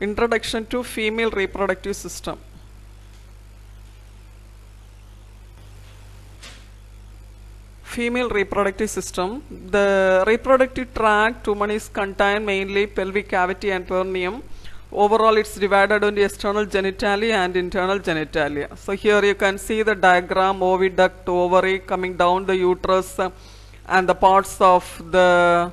Introduction to female reproductive system. Female reproductive system. The reproductive tract woman is contained mainly pelvic cavity and perineum. Overall it's divided into external genitalia and internal genitalia. So here you can see the diagram, oviduct, ovary coming down the uterus and the parts of the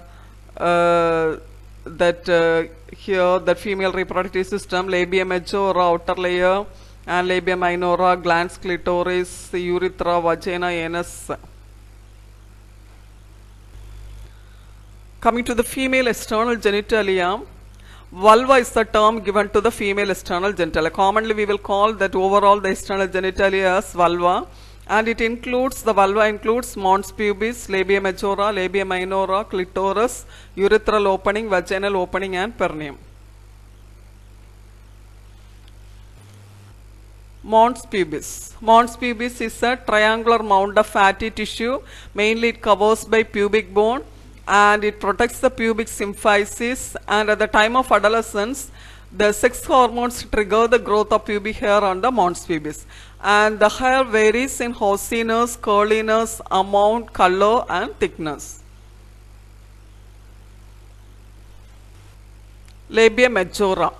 here the female reproductive system, labia majora, outer layer, and labia minora, glans, clitoris, urethra, vagina, anus. Coming to the female external genitalia, vulva is the term given to the female external genitalia. Commonly we will call that overall the external genitalia as vulva, and it includes, the vulva includes mons pubis, labia majora, labia minora, clitoris, urethral opening, vaginal opening and perineum. Mons pubis. Mons pubis is a triangular mound of fatty tissue. Mainly it covers by pubic bone and it protects the pubic symphysis, and at the time of adolescence the sex hormones trigger the growth of pubic hair on the mons pubis, and the hair varies in hoarsiness, curliness, amount, color and thickness. Labia majora.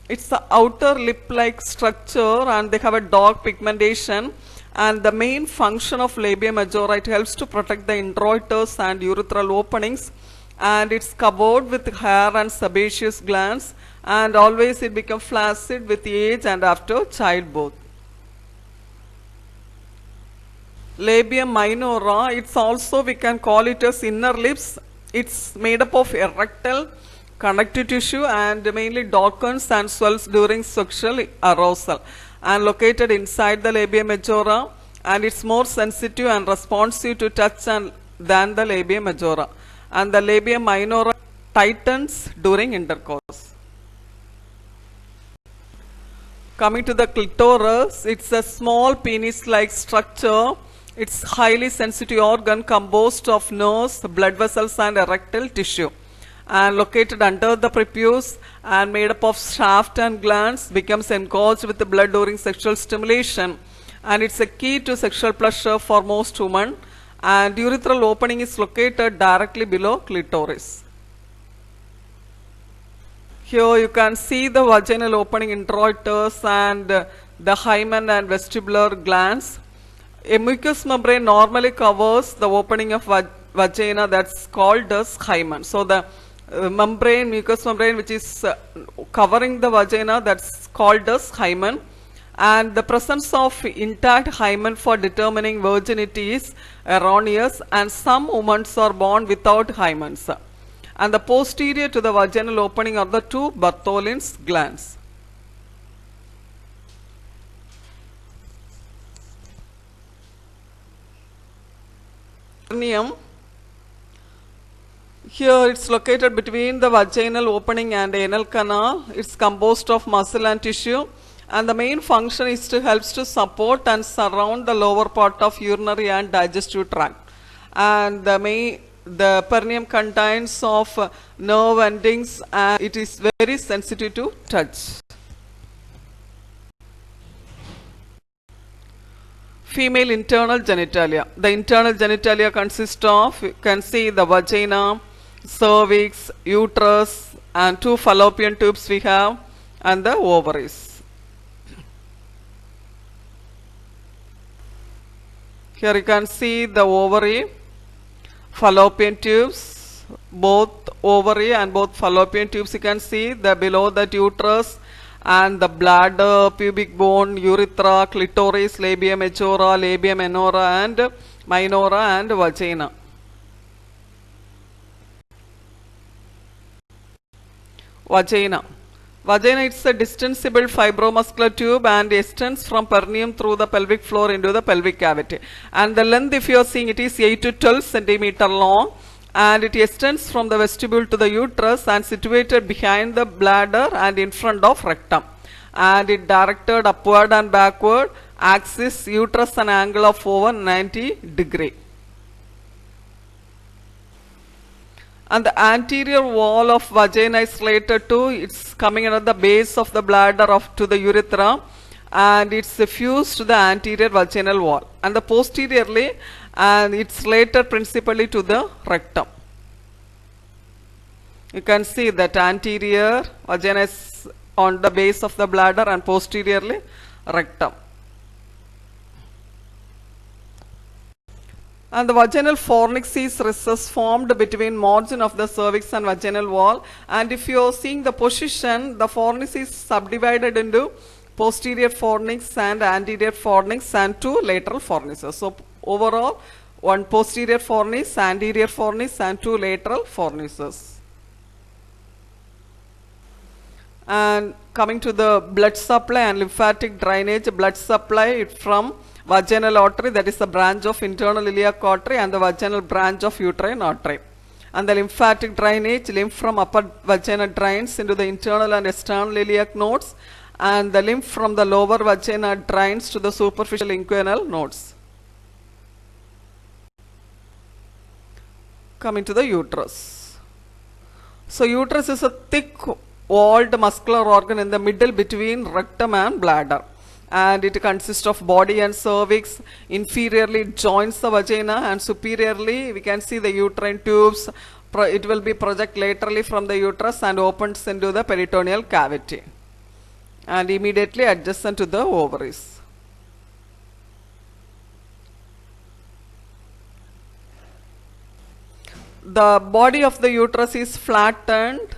It's the outer lip-like structure and they have a dark pigmentation, and the main function of labia majora, it helps to protect the introitus and urethral openings, and it's covered with hair and sebaceous glands, and always it becomes flaccid with age and after childbirth. Labia minora, it's also, we can call it as inner lips. It's made up of erectile connective tissue and mainly darkens and swells during sexual arousal, and located inside the labia majora, and it's more sensitive and responsive to touch than the labia majora, and the labia minora tightens during intercourse. Coming to the clitoris, it's a small penis-like structure. It's highly sensitive organ composed of nerves, blood vessels and erectile tissue, and located under the prepuce and made up of shaft and glands, becomes engorged with the blood during sexual stimulation, and it's a key to sexual pleasure for most women, and urethral opening is located directly below clitoris. Here you can see the vaginal opening, introitus and the hymen and vestibular glands. A mucous membrane normally covers the opening of vagina, that's called as hymen. So the mucous membrane which is covering the vagina, that's called as hymen, and the presence of intact hymen for determining virginity is erroneous, and some women are born without hymens. And the posterior to the vaginal opening are the two Bartholin's glands. Perineum. Here it's located between the vaginal opening and anal canal. It's composed of muscle and tissue, and the main function is to helps to support and surround the lower part of urinary and digestive tract. And the perineum contains of nerve endings, and it is very sensitive to touch. Female internal genitalia. The internal genitalia consist of, you can see the vagina, cervix, uterus, and two fallopian tubes we have, and the ovaries. Here you can see the ovary, fallopian tubes, both ovary and both fallopian tubes. You can see the below that uterus and the bladder, pubic bone, urethra, clitoris, labia majora, labia minora and vagina. Vagina. Vagina is a distensible fibromuscular tube and extends from perineum through the pelvic floor into the pelvic cavity. And the length, if you are seeing, it is 8 to 12 centimeter long, and it extends from the vestibule to the uterus and situated behind the bladder and in front of rectum. And it directed upward and backward, axis uterus an angle of over 90 degree. And the anterior wall of vagina is related to, it's coming at the base of the bladder of to the urethra, and it's fused to the anterior vaginal wall, and the posteriorly, and it's related principally to the rectum. You can see that anterior vagina is on the base of the bladder and posteriorly rectum. And the vaginal fornix is recess formed between margin of the cervix and vaginal wall. And if you are seeing the position, the fornix is subdivided into posterior fornix and anterior fornix and two lateral fornices. So overall, one posterior fornix, anterior fornix and two lateral fornices. And coming to the blood supply and lymphatic drainage, blood supply from vaginal artery, that is the branch of internal iliac artery, and the vaginal branch of uterine artery. And the lymphatic drainage, lymph from upper vagina drains into the internal and external iliac nodes, and the lymph from the lower vagina drains to the superficial inguinal nodes. Coming to the uterus. So uterus is a thick walled muscular organ in the middle between rectum and bladder, and it consists of body and cervix. Inferiorly it joins the vagina, and superiorly we can see the uterine tubes. It will be project laterally from the uterus and opens into the peritoneal cavity, and immediately adjacent to the ovaries. The body of the uterus is flattened.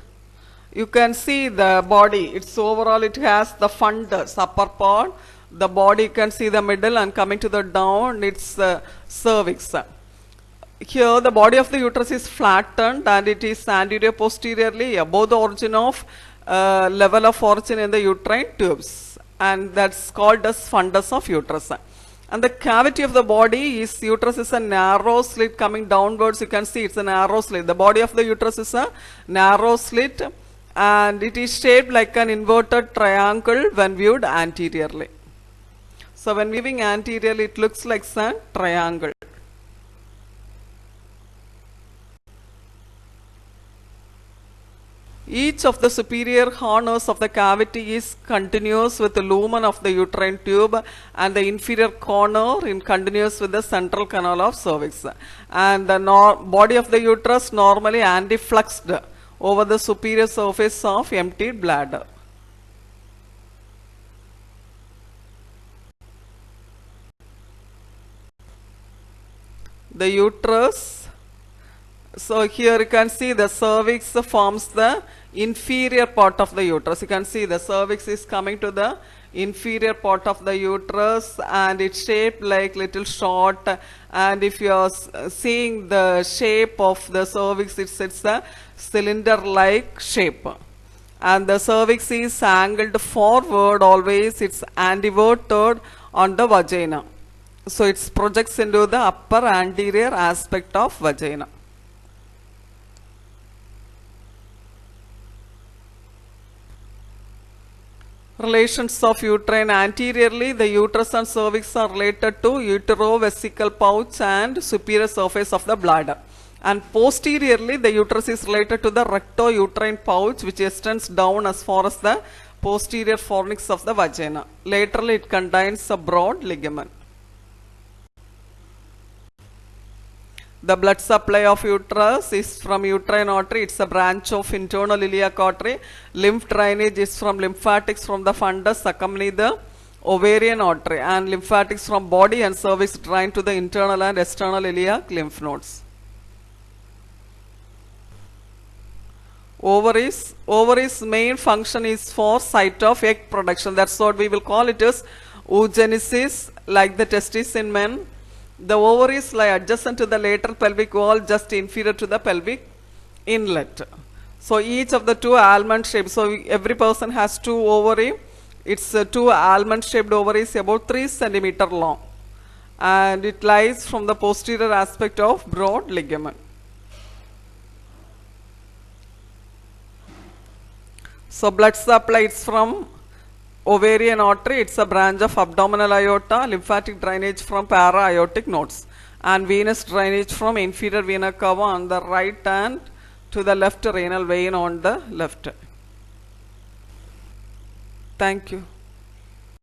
You can see the body, it's overall, it has the fundus, upper part, the body, you can see the middle, and coming to the down, it's cervix. Here the body of the uterus is flattened, and it is anterior posteriorly above the origin of level of origin in the uterine tubes, and that's called as fundus of uterus. And the cavity of the body is, uterus is a narrow slit coming downwards. You can see it's a narrow slit. The body of the uterus is a narrow slit, and it is shaped like an inverted triangle when viewed anteriorly. So when viewing anteriorly, it looks like a triangle. Each of the superior corners of the cavity is continuous with the lumen of the uterine tube, and the inferior corner in continuous with the central canal of cervix. And the body of the uterus normally antifluxed over the superior surface of emptied bladder. The uterus, so here you can see the cervix forms the inferior part of the uterus. You can see the cervix is coming to the inferior part of the uterus, and it's shaped like little short, and if you are seeing the shape of the cervix, it's a cylinder like shape, and the cervix is angled forward always. It's anteverted on the vagina, so it projects into the upper anterior aspect of vagina. Relations of uterine. Anteriorly, the uterus and cervix are related to uterovesical pouch and superior surface of the bladder, and posteriorly the uterus is related to the recto-uterine pouch, which extends down as far as the posterior fornix of the vagina. Laterally it contains a broad ligament. The blood supply of uterus is from uterine artery. It's a branch of internal iliac artery. Lymph drainage is from lymphatics from the fundus accompany the ovarian artery, and lymphatics from body and cervix drain to the internal and external iliac lymph nodes. Ovaries main function is for site of egg production. That's what we will call it as oogenesis, like the testes in men. The ovaries lie adjacent to the lateral pelvic wall, just inferior to the pelvic inlet. So each of the two almond shaped, so every person has two ovary. It's two almond shaped ovaries about 3 centimeter long, and it lies from the posterior aspect of broad ligament. So blood supply is from ovarian artery. It's a branch of abdominal aorta. Lymphatic drainage from para-aortic nodes, and venous drainage from inferior vena cava on the right and to the left renal vein on the left. Thank you.